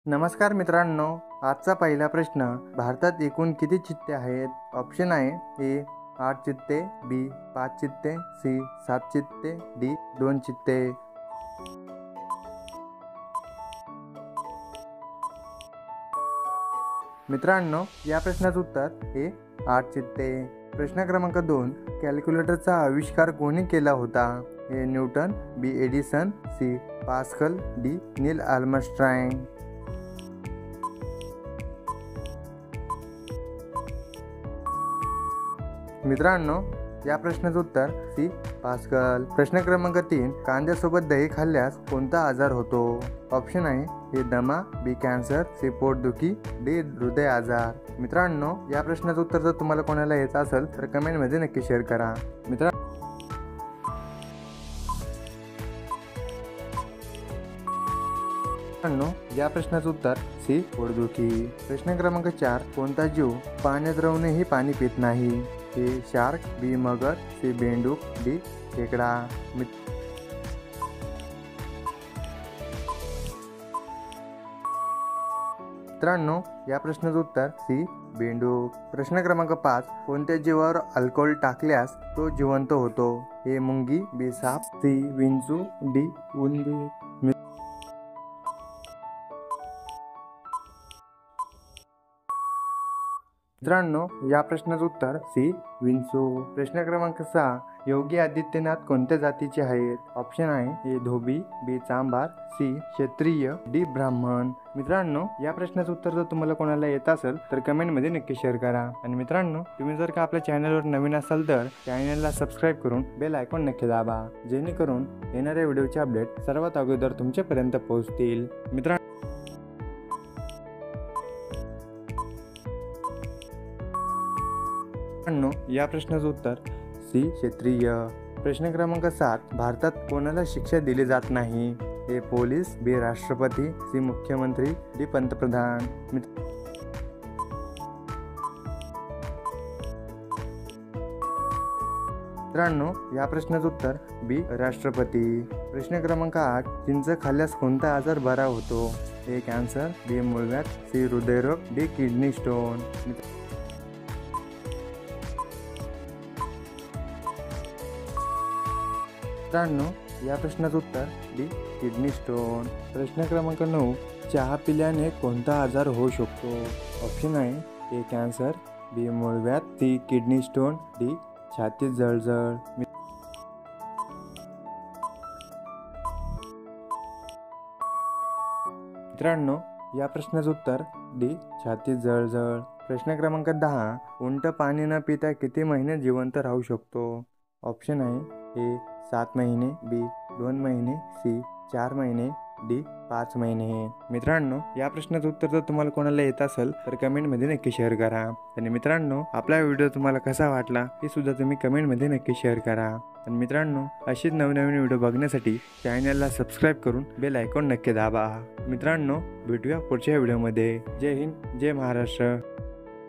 नमस्कार मित्रांनो, आजचा पहिला प्रश्न, भारतात एकूण किती चित्ते आहेत? ऑप्शन आहे ए 8 चित्ते, बी 5 चित्ते, सी 7 चित्ते, डी 2 चित्ते. मित्रांनो, या प्रश्नाचं उत्तर ए 8 चित्ते. प्रश्न क्रमांक 2, कॅल्क्युलेटरचा आविष्कार कोणी केला होता? A Newton, B Edison, C Pascal, D Neil Armstrong. मित्रांनो, या प्रश्नाचं उत्तर सी पास्कल. प्रश्न क्रमांक 3, कांद्यासोबत दही खाल्ल्यास कोणता आजार होतो? ऑप्शन आहे ए दमा, बी कॅन्सर, सी पोटदुखी, डी हृदय आजार. मित्रांनो, या प्रश्नाचं उत्तर जर तुम्हाला कोणाला यायचं असेल तर कमेंटमध्ये नक्की शेअर करा. मित्रांनो, या प्रश्नाचं उत्तर सी पोटदुखी. प्रश्न क्रमांक 4, कोणता जीव पाण्यात राहूनही पाणी पित नाही? ए शार्क, बी मगर, सी बेंडूक, डी खेकडा. मित्रांनो, या प्रश्नाचं उत्तर सी बेंडूक. प्रश्न क्रमांक 5, कोणत्या जीवावर अल्कोहोल टाकल्यास तो जिवंत होतो? ए मुंगी, बी साप, सी विंचू, डी उंदीर. मित्रांनो, या प्रश्नाचं उत्तर सी विंचू. प्रश्न क्रमांक 6, योगी आदित्यनाथ कोणत्या जातीचे आहेत? ऑप्शन आहे ए धोबी, बी चांभार, सी क्षत्रिय, डी ब्राह्मण. मित्रांनो, या प्रश्नाचं उत्तर जर तुम्हाला कोणाला येत असेल तर कमेंटमध्ये नक्की शेअर करा. आणि मित्रांनो, तुम्ही जर का आपल्या चॅनलवर नवीन असाल तर चॅनलला सबस्क्राईब करून बेल आयकॉन नक्की दाबा, जेणेकरून येणाऱ्या व्हिडिओचे अपडेट सर्वात अगोदर तुमच्यापर्यंत पोहोचतील. मित्रांनो, या प्रश्नाचं उत्तर सी क्षत्रिय. प्रश्न क्रमांक 7, भारतात कोणाला शिक्षा दिली जात नाही? ए पोलीस, बी राष्ट्रपती, सी मुख्यमंत्री, डी पंतप्रधान. मित्रांनो, या प्रश्नाचं उत्तर बी राष्ट्रपती. प्रश्न क्रमांक 8, चिंच खाल्ल्यास कोणता आजार बरा होतो? ए कॅन्सर, बी मूळव्याध, सी हृदयरोग, डी किडनी स्टोन. मित्रांनो, या प्रश्नाचं उत्तर डी किडनी स्टोन. प्रश्न क्रमांक 9, चहा पिल्याने कोणता आजार होऊ शकतो? ऑप्शन आहे ए कॅन्सर, बी मूळव्याध, सी किडनी स्टोन, डी छातीत जळजळ. मित्रांनो, या प्रश्नाचं उत्तर डी छातीत जळजळ. प्रश्न क्रमांक 10, उंट पाणी न पिता किती महिने जिवंत राहू शकतो? ऑप्शन आहे ए 7 महिने, बी 2 महिने, सी 4 महिने, डी 5 महिने. मित्रांनो, या प्रश्नाचं उत्तर जर तुम्हाला कोणाला येत असेल तर कमेंटमध्ये नक्की शेअर करा. आणि मित्रांनो, आपला व्हिडिओ तुम्हाला कसा वाटला हे सुद्धा तुम्ही कमेंटमध्ये नक्की शेअर करा. आणि मित्रांनो, अशीच नवनवीन व्हिडिओ बघण्यासाठी चॅनलला सबस्क्राईब करून बेल आयकॉन नक्की दाबा. मित्रांनो, भेटूया पुढच्या व्हिडिओमध्ये. जय हिंद, जय महाराष्ट्र.